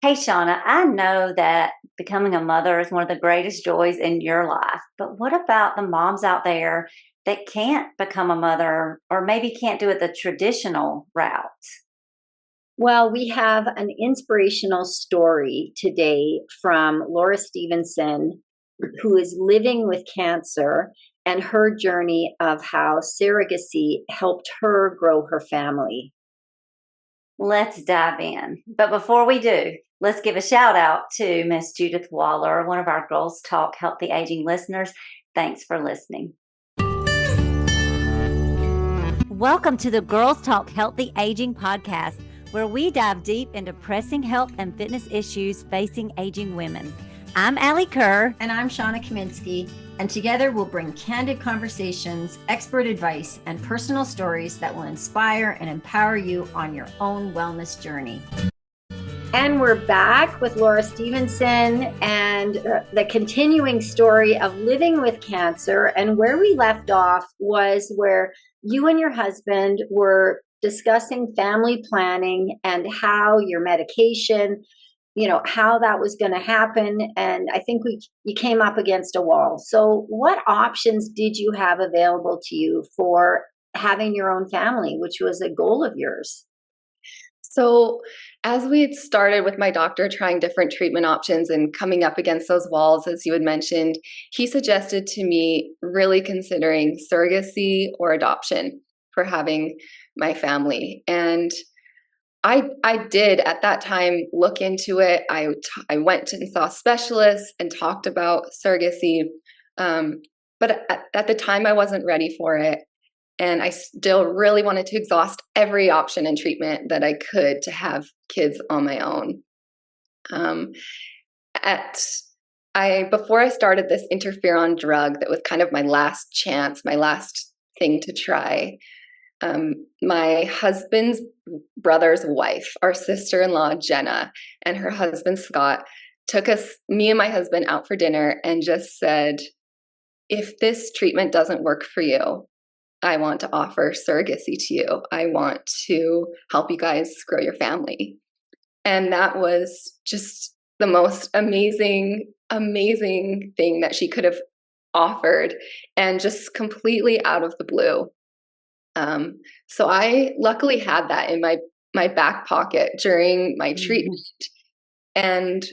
Hey, Shawna, I know that becoming a mother is one of the greatest joys in your life, but what about the moms out there that can't become a mother or maybe can't do it the traditional route? Well, we have an inspirational story today from Laura Stevenson, who is living with cancer, and her journey of how surrogacy helped her grow her family. Let's dive in. But before we do, let's give a shout out to Miss Judith Waller, one of our Girls Talk Healthy Aging listeners. Thanks for listening. Welcome to the Girls Talk Healthy Aging podcast, where we dive deep into pressing health and fitness issues facing aging women. I'm Alli Kerr. And I'm Shawna Kaminski. And together we'll bring candid conversations, expert advice, and personal stories that will inspire and empower you on your own wellness journey. And we're back with Laura Stevenson and the continuing story of living with cancer. And where we left off was where you and your husband were discussing family planning and how your medication, how that was going to happen. And I think you came up against a wall. So what options did you have available to you for having your own family, which was a goal of yours? So as we had started with my doctor trying different treatment options and coming up against those walls, as you had mentioned, he suggested to me really considering surrogacy or adoption for having my family. And I did at that time look into it. I went and saw specialists and talked about surrogacy. But at the time I wasn't ready for it. And I still really wanted to exhaust every option and treatment that I could to have kids on my own. Before I started this interferon drug, that was kind of my last chance, my last thing to try. My husband's brother's wife, our sister-in-law, Jenna, and her husband, Scott, took me and my husband out for dinner and just said, if this treatment doesn't work for you, I want to offer surrogacy to you. I want to help you guys grow your family. And that was just the most amazing thing that she could have offered, and just completely out of the blue. So I luckily had that in my back pocket during my treatment. And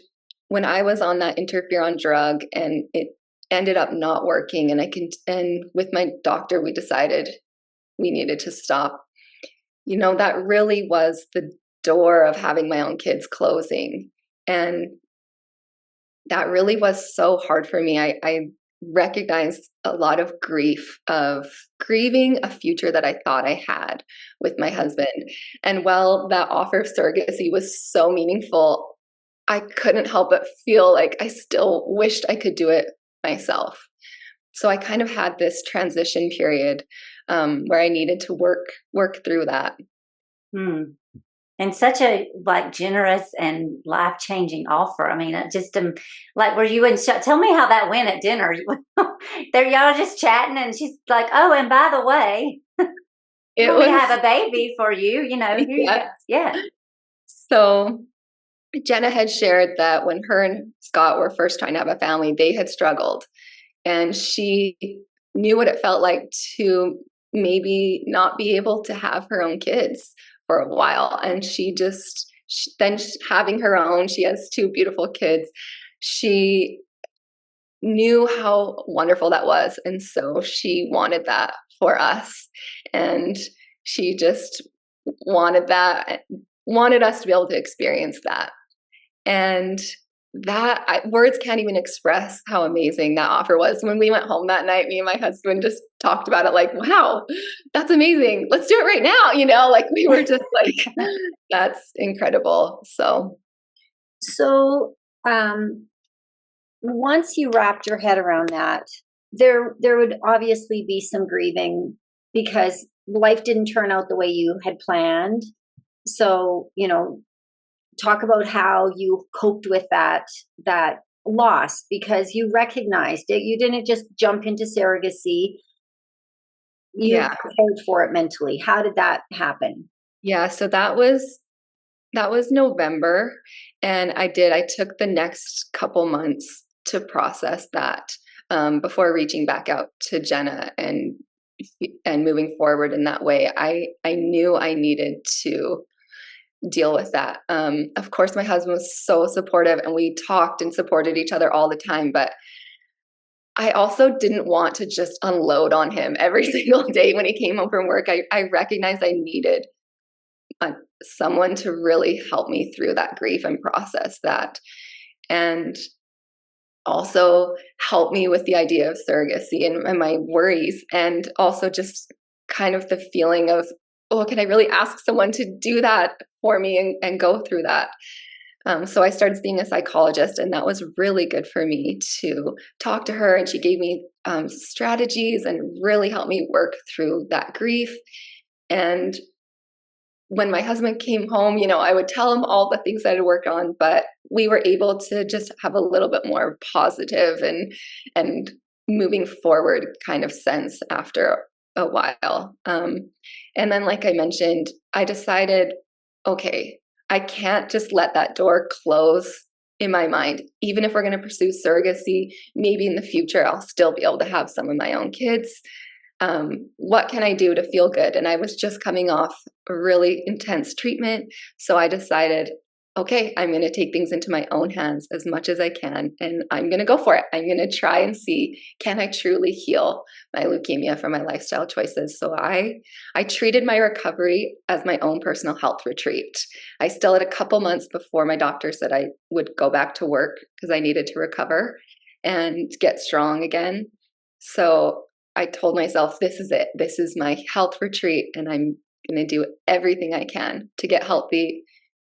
when I was on that interferon drug and it ended up not working, and with my doctor, we decided we needed to stop. That really was the door of having my own kids closing. And that really was so hard for me. I recognized a lot of grief of grieving a future that I thought I had with my husband. And while that offer of surrogacy was so meaningful, I couldn't help but feel like I still wished I could do it myself. So I kind of had this transition period where I needed to work through that. And such a generous and life-changing offer. I mean, it just were you in tell me how that went at dinner. There, y'all just chatting, and she's like, "Oh, and by the way, we have a baby for you." Here you go. Yeah. So Jenna had shared that when her and Scott were first trying to have a family, they had struggled, and she knew what it felt like to maybe not be able to have her own kids for a while. And then having her own, she has two beautiful kids. She knew how wonderful that was. And so she wanted that for us. And she just wanted us to be able to experience that. And words can't even express how amazing that offer was. When we went home that night, me and my husband just talked about it like, wow, that's amazing. Let's do it right now. We were just like, that's incredible. So Once you wrapped your head around that, there would obviously be some grieving because life didn't turn out the way you had planned. So, talk about how you coped with that loss, because you recognized it. You didn't just jump into surrogacy. You prepared for it mentally. How did that happen? Yeah, so that was November, And I did. I took the next couple months to process that before reaching back out to Jenna and moving forward in that way. I knew I needed to deal with that. Of course, my husband was so supportive, and we talked and supported each other all the time, but I also didn't want to just unload on him every single day when he came home from work. I recognized I needed someone to really help me through that grief and process that, and also help me with the idea of surrogacy and my worries, and also just kind of the feeling of, oh, can I really ask someone to do that for me and go through that? So I started seeing a psychologist, and that was really good for me to talk to her. And she gave me strategies and really helped me work through that grief. And when my husband came home, I would tell him all the things that I worked on, but we were able to just have a little bit more positive and moving forward kind of sense after a while. And then, like I mentioned, I decided, okay, I can't just let that door close in my mind. Even if we're going to pursue surrogacy, maybe in the future I'll still be able to have some of my own kids. What can I do to feel good? And I was just coming off a really intense treatment. So I decided, okay, I'm going to take things into my own hands as much as I can, and I'm going to go for it. I'm going to try and see, can I truly heal my leukemia from my lifestyle choices? So I treated my recovery as my own personal health retreat. I still had a couple months before my doctor said I would go back to work because I needed to recover and get strong again. So I told myself, this is it. This is my health retreat, and I'm going to do everything I can to get healthy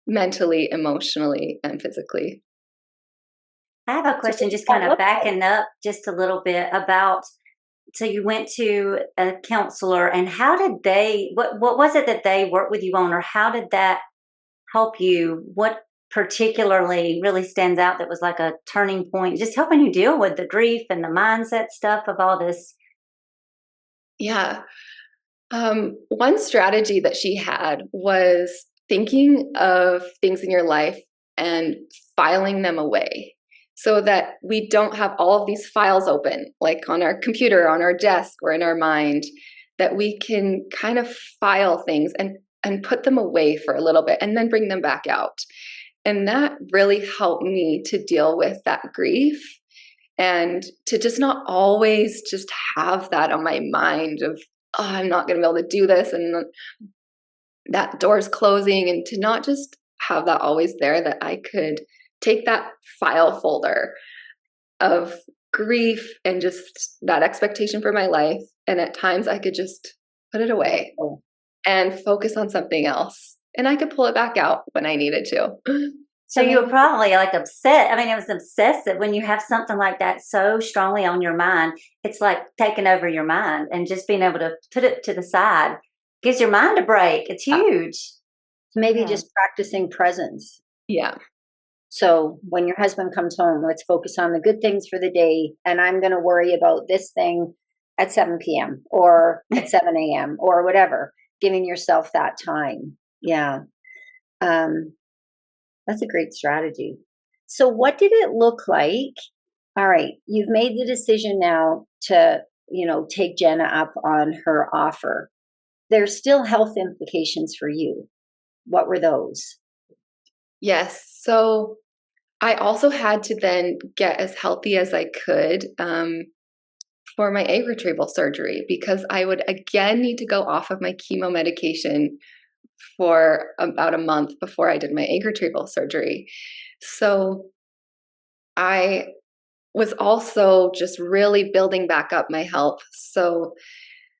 mentally, emotionally, and physically. I have a question, just kind of backing up just a little bit about, so you went to a counselor, and how did what was it that they worked with you on, or how did that help you? What particularly really stands out that was like a turning point, just helping you deal with the grief and the mindset stuff of all this? Yeah. One strategy that she had was thinking of things in your life and filing them away so that we don't have all of these files open, like on our computer, on our desk, or in our mind, that we can kind of file things and put them away for a little bit and then bring them back out. And that really helped me to deal with that grief and to just not always just have that on my mind of, oh, I'm not going to be able to do this, and that door's closing, and to not just have that always there, that I could take that file folder of grief and just that expectation for my life, and at times I could just put it away and focus on something else, and I could pull it back out when I needed to. So you were probably like upset. I mean, it was obsessive when you have something like that so strongly on your mind. It's like taking over your mind, and just being able to put it to the side gives your mind a break. It's huge. Maybe just practicing presence. Yeah. So when your husband comes home, let's focus on the good things for the day. And I'm going to worry about this thing at 7 p.m. or at 7 a.m. or whatever, giving yourself that time. Yeah. That's a great strategy. So what did it look like? All right, you've made the decision now to, take Jenna up on her offer. There's still health implications for you. What were those? Yes. So I also had to then get as healthy as I could for my egg retrieval surgery, because I would again need to go off of my chemo medication for about a month before I did my egg retrieval surgery. So I was also just really building back up my health. So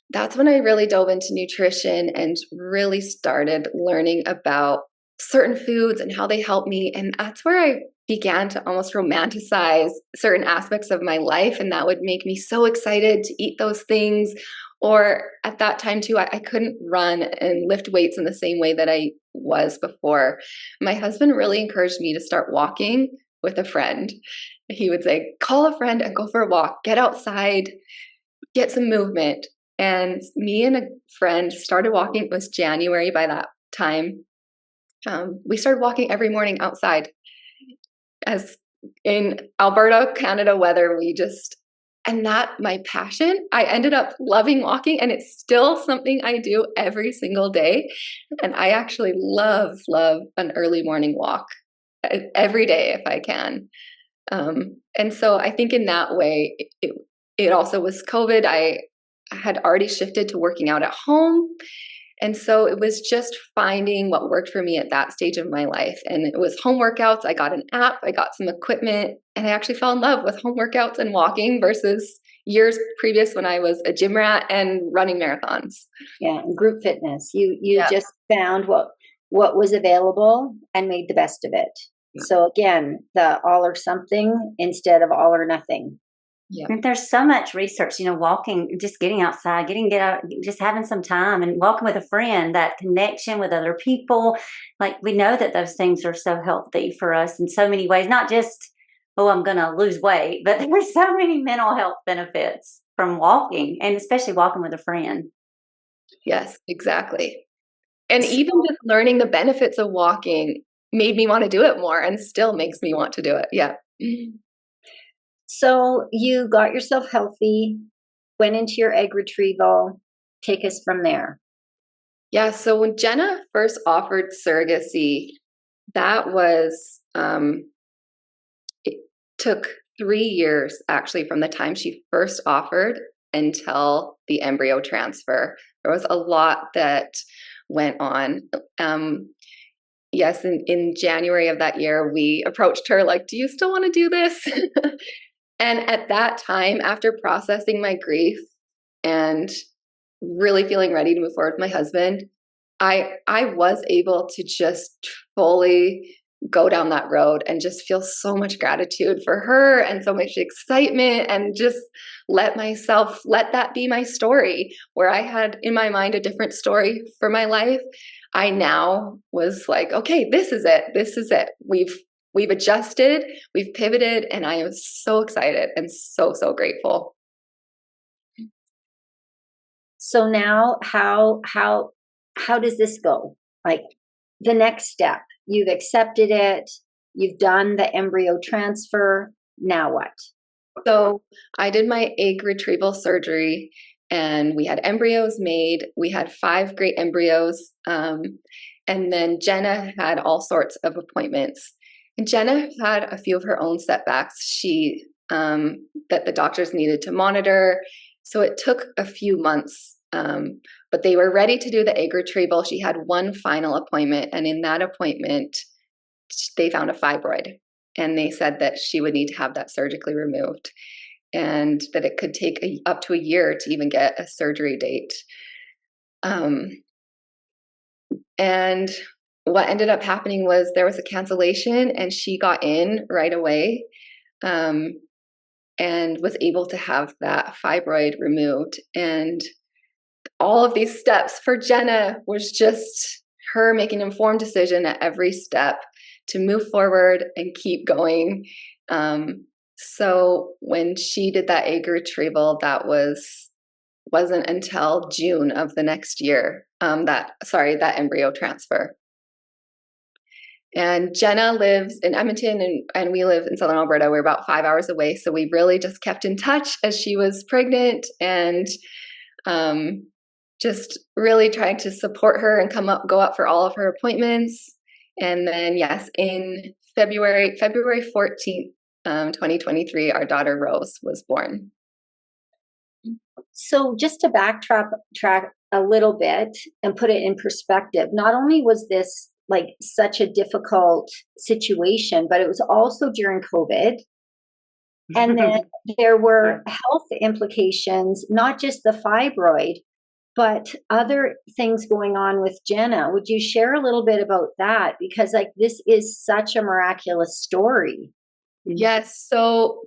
that's when I really dove into nutrition and really started learning about certain foods and how they help me. And that's where I began to almost romanticize certain aspects of my life. And that would make me so excited to eat those things. Or at that time too, I couldn't run and lift weights in the same way that I was before. My husband really encouraged me to start walking with a friend. He would say, call a friend and go for a walk, get outside, get some movement. And me and a friend started walking. It was January by that time. We started walking every morning outside. as in Alberta, Canada weather, and that my passion, I ended up loving walking, and it's still something I do every single day. And I actually love an early morning walk every day if I can. And so I think in that way, it also was COVID. I had already shifted to working out at home. And so it was just finding what worked for me at that stage of my life. And it was home workouts. I got an app, I got some equipment, and I actually fell in love with home workouts and walking versus years previous when I was a gym rat and running marathons. Yeah, group fitness. You just found what was available and made the best of it. Yeah. So again, the all or something instead of all or nothing. Yeah. And there's so much research, walking, just getting outside, get out, just having some time and walking with a friend, that connection with other people. Like, we know that those things are so healthy for us in so many ways, not just, I'm going to lose weight, but there's so many mental health benefits from walking, and especially walking with a friend. Yes, exactly. And even just learning the benefits of walking made me want to do it more, and still makes me want to do it. Yeah. So you got yourself healthy, went into your egg retrieval. Take us from there. Yeah. So when Jenna first offered surrogacy, that was, it took 3 years actually from the time she first offered until the embryo transfer. There was a lot that went on. Yes, in January of that year, we approached her like, do you still want to do this? And at that time, after processing my grief and really feeling ready to move forward with my husband, I was able to just fully go down that road and just feel so much gratitude for her and so much excitement, and just let that be my story. Where I had in my mind a different story for my life, I now was like, okay, this is it. We've adjusted, we've pivoted, and I am so excited and so grateful. So now how does this go? Like, the next step, you've accepted it, you've done the embryo transfer, now what? So I did my egg retrieval surgery, and we had embryos made. We had 5 great embryos. And then Jenna had all sorts of appointments. And Jenna had a few of her own setbacks that the doctors needed to monitor. So it took a few months, but they were ready to do the egg retrieval. She had one final appointment, and in that appointment, they found a fibroid, and they said that she would need to have that surgically removed, and that it could take up to a year to even get a surgery date. And what ended up happening was there was a cancellation, and she got in right away, and was able to have that fibroid removed. And all of these steps for Jenna was just her making an informed decision at every step to move forward and keep going. So when she did that egg retrieval, that wasn't until June of the next year, that embryo transfer. And Jenna lives in Edmonton, and we live in Southern Alberta. We're about 5 hours away. So we really just kept in touch as she was pregnant, and just really trying to support her and go up for all of her appointments. And then, yes, in February 14th, 2023, our daughter Rose was born. So just to backtrack a little bit and put it in perspective, not only was this like such a difficult situation, but it was also during COVID. And then there were health implications, not just the fibroid, but other things going on with Jenna. Would you share a little bit about that? Because like, this is such a miraculous story. Yes. So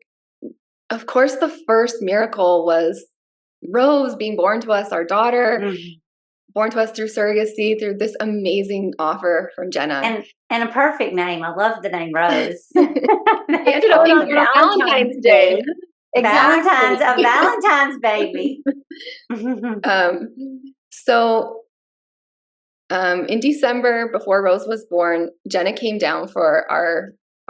of course, the first miracle was Rose being born to us, our daughter, born to us through surrogacy, through this amazing offer from Jenna. And a perfect name. I love the name Rose. It ended up being on Valentine's Day. Exactly. A Valentine's baby. So in December, before Rose was born, Jenna came down for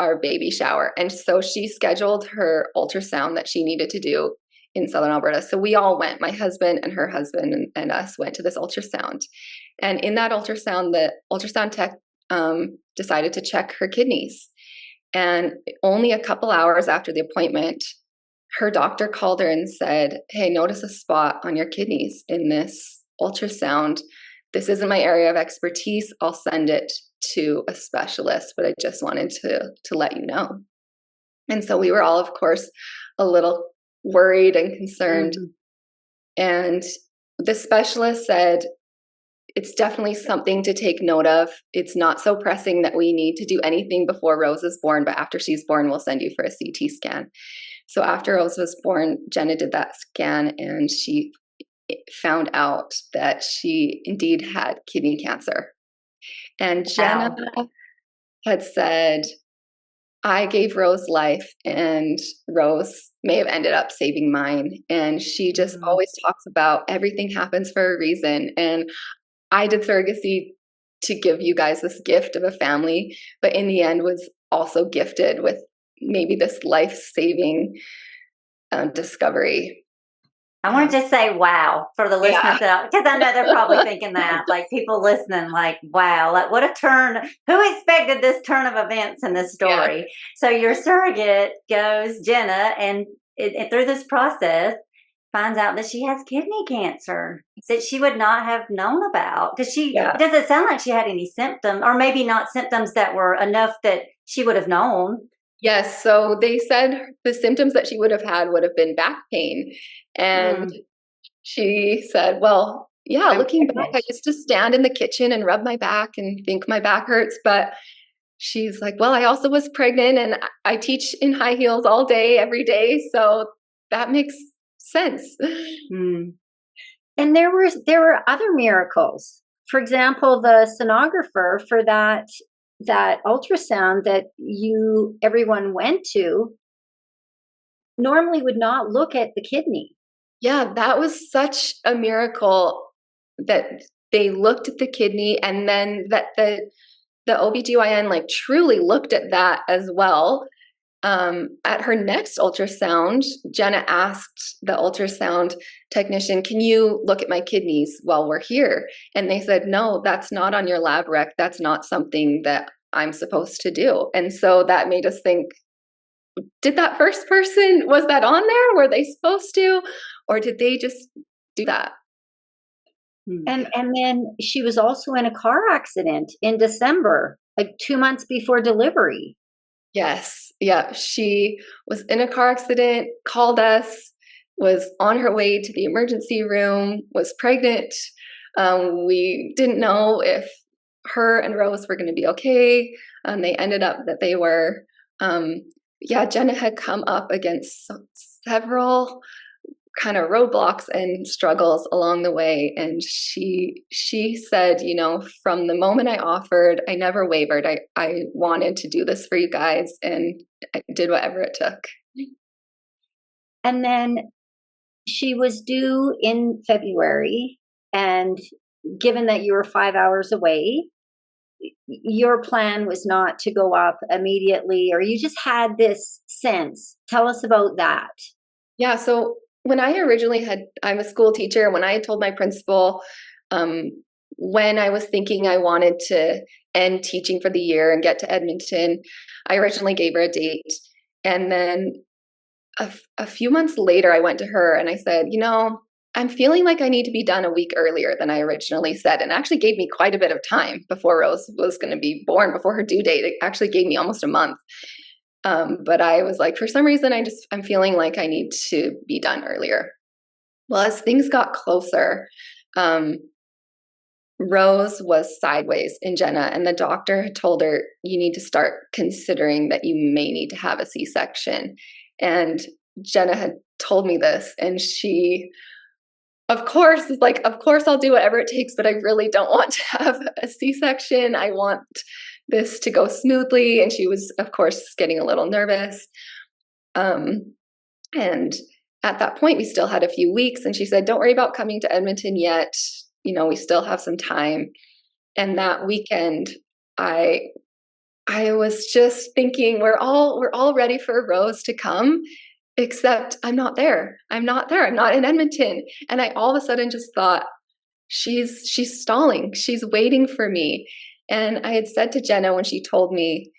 our baby shower. And so she scheduled her ultrasound that she needed to do in Southern Alberta. So we all went, my husband and her husband and us went to this ultrasound. And in that ultrasound, the ultrasound tech decided to check her kidneys. And only a couple hours after the appointment, her doctor called her and said, "Hey, notice a spot on your kidneys in this ultrasound. This isn't my area of expertise. I'll send it to a specialist, but I just wanted to let you know." And so we were all, of course, a little worried and concerned. And the specialist said, "It's definitely something to take note of. It's not so pressing that we need to do anything before Rose is born, but after she's born, we'll send you for a CT scan." So after Rose was born, Jenna did that scan and she found out that she indeed had kidney cancer. And Jenna had said, "I gave Rose life and Rose may have ended up saving mine." And she just always talks about everything happens for a reason. And I did surrogacy to give you guys this gift of a family, but in the end was also gifted with maybe this life-saving discovery. I want to just say wow for the listeners, because I know they're probably thinking that, like people listening, like, wow, like what a turn. Who expected this turn of events in this story? Yeah. So your surrogate goes, Jenna, and through this process, finds out that she has kidney cancer that she would not have known about, because it doesn't sound like she had any symptoms, or maybe not symptoms that were enough that she would have known. Yes. So they said the symptoms that she would have had would have been back pain. And she said, "Well, yeah, looking back, I used to stand in the kitchen and rub my back and think my back hurts." But she's like, "Well, I also was pregnant and I teach in high heels all day, every day. So that makes sense." And there were other miracles. For example, the sonographer for that ultrasound that everyone went to normally would not look at the kidney. Yeah, that was such a miracle that they looked at the kidney, and then that the OBGYN like truly looked at that as well. At her next ultrasound, Jenna asked the ultrasound technician, "Can you look at my kidneys while we're here?" And they said, "No, that's not on your lab rec. That's not something that I'm supposed to do." And so that made us think, did that first person, was that on there? Were they supposed to? Or did they just do that? And then she was also in a car accident in December, like 2 months before delivery. Yes. Yeah. She was in a car accident, called us, was on her way to the emergency room, was pregnant. We didn't know if her and Rose were going to be okay. They ended up that they were. Jenna had come up against several kind of roadblocks and struggles along the way. And she said, from the moment I offered, I never wavered. I wanted to do this for you guys, and I did whatever it took. And then she was due in February, and given that you were 5 hours away, your plan was not to go up immediately, or you just had this sense. Tell us about that. Yeah. So when I originally I'm a school teacher. When I had told my principal, when I was thinking I wanted to end teaching for the year and get to Edmonton, I originally gave her a date. And then a few months later, I went to her and I said, I'm feeling like I need to be done a week earlier than I originally said. And actually gave me quite a bit of time before Rose was going to be born, before her due date. It actually gave me almost a month. But I was like, for some reason, I'm feeling like I need to be done earlier. Well, as things got closer, Rose was sideways in Jenna, and the doctor had told her, you need to start considering that you may need to have a C-section. And Jenna had told me this, and she, of course, is like, of course I'll do whatever it takes, but I really don't want to have a C-section. I want this to go smoothly. And she was, of course, getting a little nervous. And at that point, we still had a few weeks. And she said, don't worry about coming to Edmonton yet. We still have some time. And that weekend, I I was just thinking we're all ready for Rose to come, except I'm not there. I'm not in Edmonton. And I all of a sudden just thought, she's stalling. She's waiting for me. And I had said to Jenna when she told me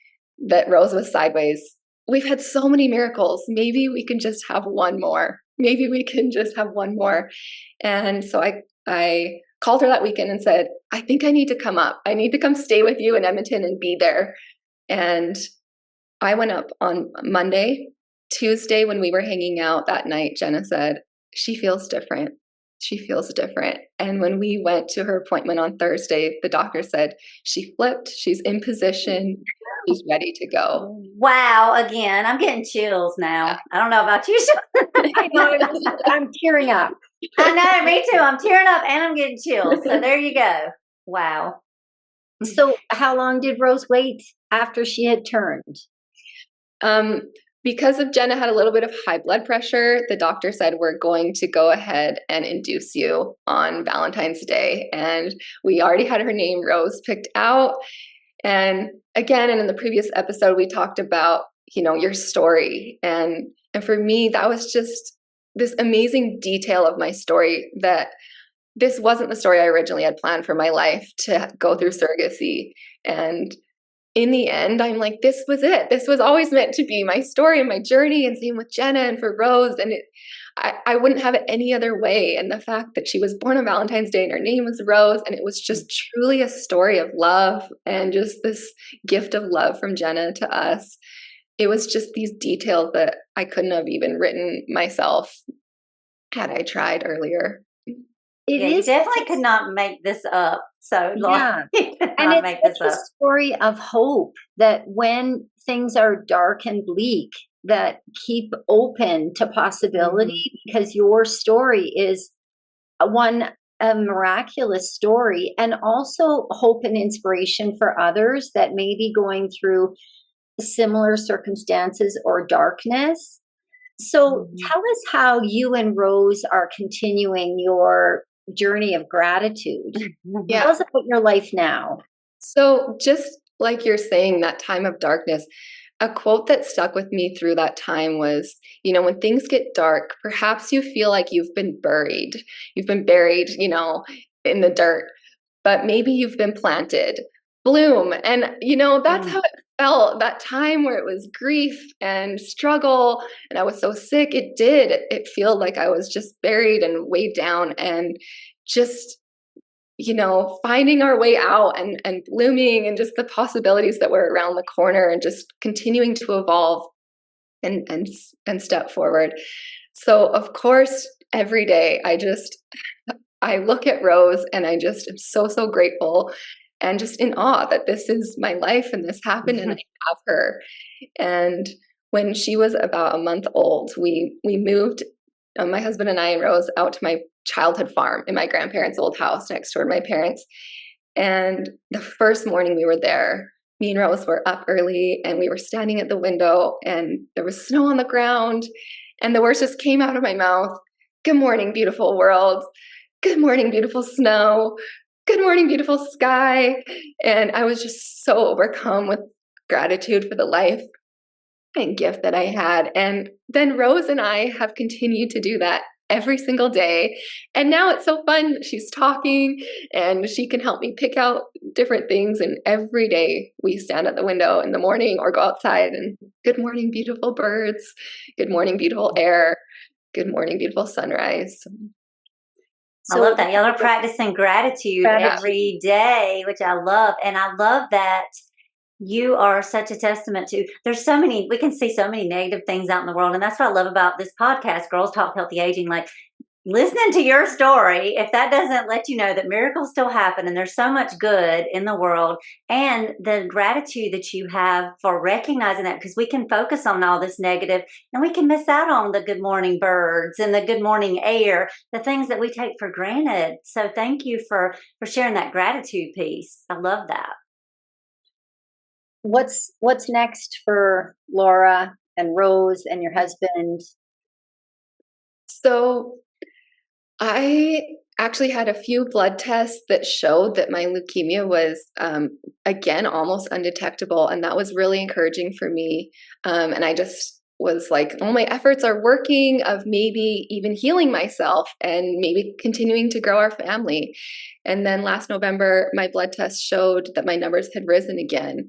that Rose was sideways, we've had so many miracles. Maybe we can just have one more. Maybe we can just have one more. And so I called her that weekend and said, I think I need to come up. I need to come stay with you in Edmonton and be there. And I went up on Monday. Tuesday, when we were hanging out that night, Jenna said, she feels different. She feels different. And when we went to her appointment on Thursday, the doctor said, she flipped. She's in position. She's ready to go. Wow. Again, I'm getting chills now. Yeah. I don't know about you. I know, I'm tearing up. I know, me too. I'm tearing up and I'm getting chills. So there you go. Wow. So how long did Rose wait after she had turned? Because of Jenna had a little bit of high blood pressure, the doctor said, we're going to go ahead and induce you on Valentine's Day. And we already had her name, Rose, picked out. And again, and in the previous episode, we talked about, your story. And for me, that was just this amazing detail of my story, that this wasn't the story I originally had planned for my life, to go through surrogacy. And in the end, I'm like, this was it. This was always meant to be my story and my journey, and same with Jenna and for Rose. And I wouldn't have it any other way. And the fact that she was born on Valentine's Day and her name was Rose, and it was just truly a story of love and just this gift of love from Jenna to us. It was just these details that I couldn't have even written myself had I tried earlier. You definitely could not make this up. So yeah, and it's a story of hope, that when things are dark and bleak, that keep open to possibility, because your story is a miraculous story, and also hope and inspiration for others that may be going through similar circumstances or darkness. So tell us how you and Rose are continuing your journey of gratitude. Yeah. Tell us about your life now. So just like you're saying, that time of darkness, a quote that stuck with me through that time was, when things get dark, perhaps you feel like you've been buried. You've been buried, in the dirt, but maybe you've been planted. Bloom. And, that's how it felt, that time where it was grief and struggle. And I was so sick. It felt like I was just buried and weighed down, and just, finding our way out and blooming, and just the possibilities that were around the corner, and just continuing to evolve and step forward. So of course, every day I look at Rose and I just am so, so grateful and just in awe that this is my life and this happened and I have her. And when she was about a month old, we moved, my husband and I and Rose, out to my childhood farm in my grandparents' old house next door to my parents. And the first morning we were there, me and Rose were up early and we were standing at the window, and there was snow on the ground, and the words just came out of my mouth. Good morning, beautiful world. Good morning, beautiful snow. Good morning, beautiful sky. And I was just so overcome with gratitude for the life and gift that I had. And then Rose and I have continued to do that every single day. And now it's so fun. She's talking and she can help me pick out different things. And every day we stand at the window in the morning or go outside and good morning, beautiful birds. Good morning, beautiful air. Good morning, beautiful sunrise. I love that. Y'all are practicing gratitude every day, which I love. And I love that you are such a testament to, we can see so many negative things out in the world. And that's what I love about this podcast, Girls Talk Healthy Aging. Like, listening to your story, if that doesn't let you know that miracles still happen and there's so much good in the world, and the gratitude that you have for recognizing that, because we can focus on all this negative and we can miss out on the good morning birds and the good morning air, the things that we take for granted. So thank you for sharing that gratitude piece. I love that. What's next for Laura and Rose and your husband? So I actually had a few blood tests that showed that my leukemia was, again, almost undetectable. And that was really encouraging for me. And I just was like, oh, my efforts are working, of maybe even healing myself and maybe continuing to grow our family. And then last November, my blood test showed that my numbers had risen again.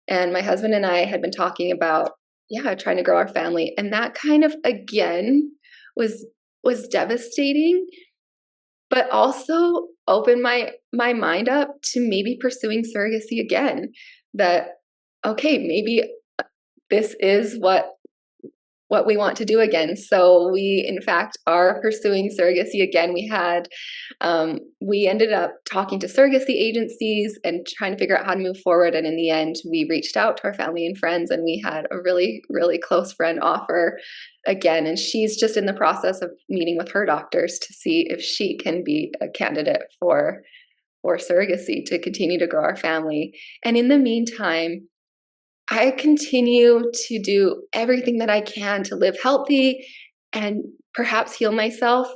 And my husband and I had been talking about, trying to grow our family. And that kind of, again, was devastating, but also opened my mind up to maybe pursuing surrogacy again. That, okay, maybe this is what we want to do again. So we, in fact, are pursuing surrogacy again. We ended up talking to surrogacy agencies and trying to figure out how to move forward. And in the end, we reached out to our family and friends, and we had a really, really close friend offer again. And she's just in the process of meeting with her doctors to see if she can be a candidate for surrogacy to continue to grow our family. And in the meantime, I continue to do everything that I can to live healthy and perhaps heal myself,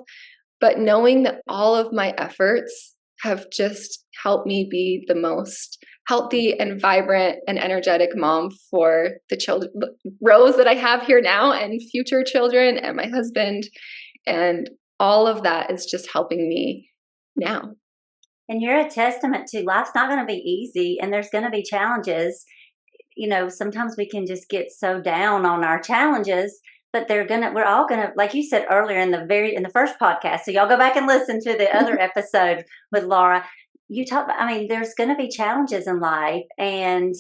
but knowing that all of my efforts have just helped me be the most healthy and vibrant and energetic mom for the children, Rose that I have here now, and future children, and my husband. And all of that is just helping me now. And you're a testament to life's not going to be easy, and there's going to be challenges. Sometimes we can just get so down on our challenges, but we're all gonna, like you said earlier in the first podcast. So y'all go back and listen to the other episode with Laura. You talk about, there's gonna be challenges in life, and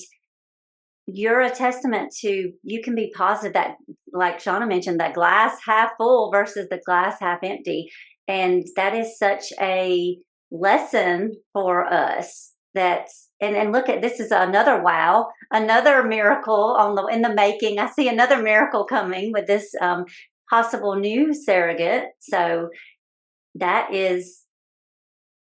you're a testament to, you can be positive, that, like Shawna mentioned, that glass half full versus the glass half empty. And that is such a lesson for us. And look at, this is another miracle in the making. I see another miracle coming with this possible new surrogate. So that is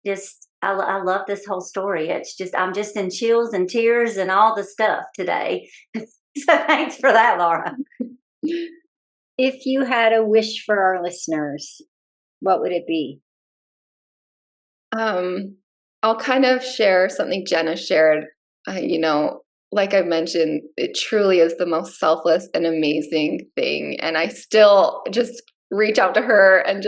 just, I love this whole story. It's just, I'm just in chills and tears and all the stuff today. So thanks for that, Laura. If you had a wish for our listeners, what would it be? I'll kind of share something Jenna shared. Like I mentioned, it truly is the most selfless and amazing thing. And I still just reach out to her and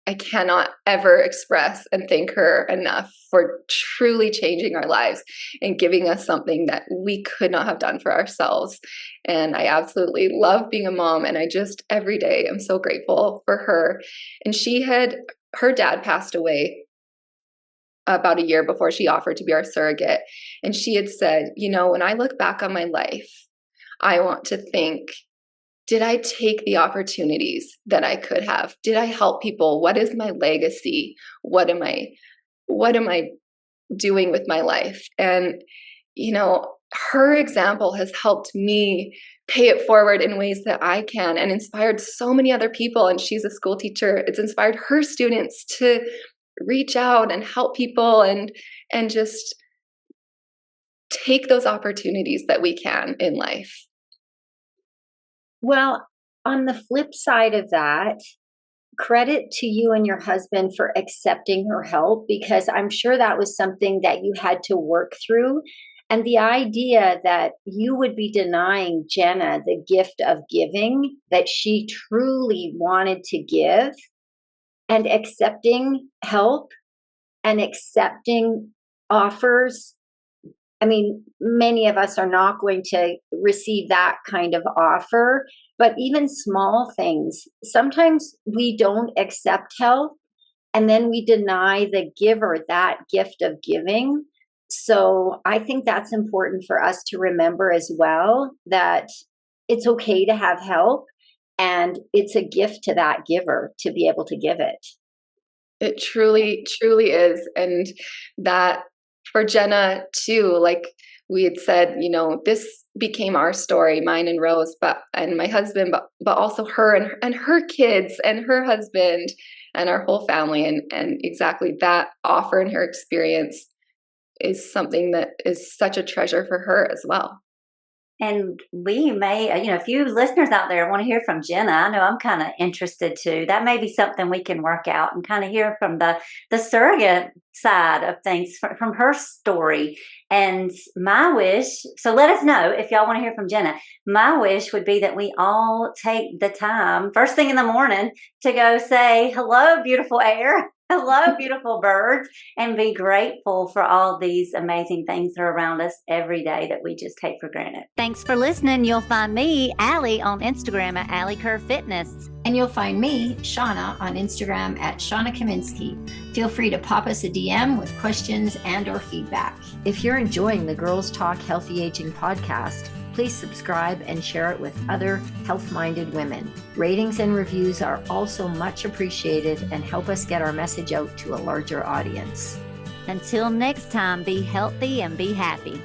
I cannot ever express and thank her enough for truly changing our lives and giving us something that we could not have done for ourselves. And I absolutely love being a mom. And I just, every day, I'm so grateful for her. And her dad passed away about a year before she offered to be our surrogate. And she had said, when I look back on my life, I want to think, did I take the opportunities that I could have? Did I help people? What is my legacy? What am I doing with my life? And, her example has helped me pay it forward in ways that I can, and inspired so many other people. And she's a school teacher. It's inspired her students to reach out and help people and just take those opportunities that we can in life. Well, on the flip side of that, credit to you and your husband for accepting her help, because I'm sure that was something that you had to work through. And the idea that you would be denying Jenna the gift of giving that she truly wanted to give, and accepting help and accepting offers. Many of us are not going to receive that kind of offer, but even small things. Sometimes we don't accept help, and then we deny the giver that gift of giving. So I think that's important for us to remember as well, that it's okay to have help. And it's a gift to that giver to be able to give it. It truly, truly is. And that for Jenna too, like we had said, this became our story, mine and Rose, and my husband, but also her and her kids and her husband and our whole family. And exactly that offer and her experience is something that is such a treasure for her as well. And we may, if you listeners out there want to hear from Jenna, I know I'm kind of interested too. That may be something we can work out and kind of hear from the surrogate side of things from her story. And my wish, so let us know if y'all want to hear from Jenna. My wish would be that we all take the time first thing in the morning to go say, hello, beautiful air. Hello, beautiful birds, and be grateful for all these amazing things that are around us every day that we just take for granted. Thanks for listening. You'll find me, Alli, on Instagram at Alli Kerr Fitness. And you'll find me, Shawna, on Instagram at Shawna Kaminski. Feel free to pop us a DM with questions and or feedback. If you're enjoying the Girls Talk Healthy Aging podcast, please subscribe and share it with other health-minded women. Ratings and reviews are also much appreciated and help us get our message out to a larger audience. Until next time, be healthy and be happy.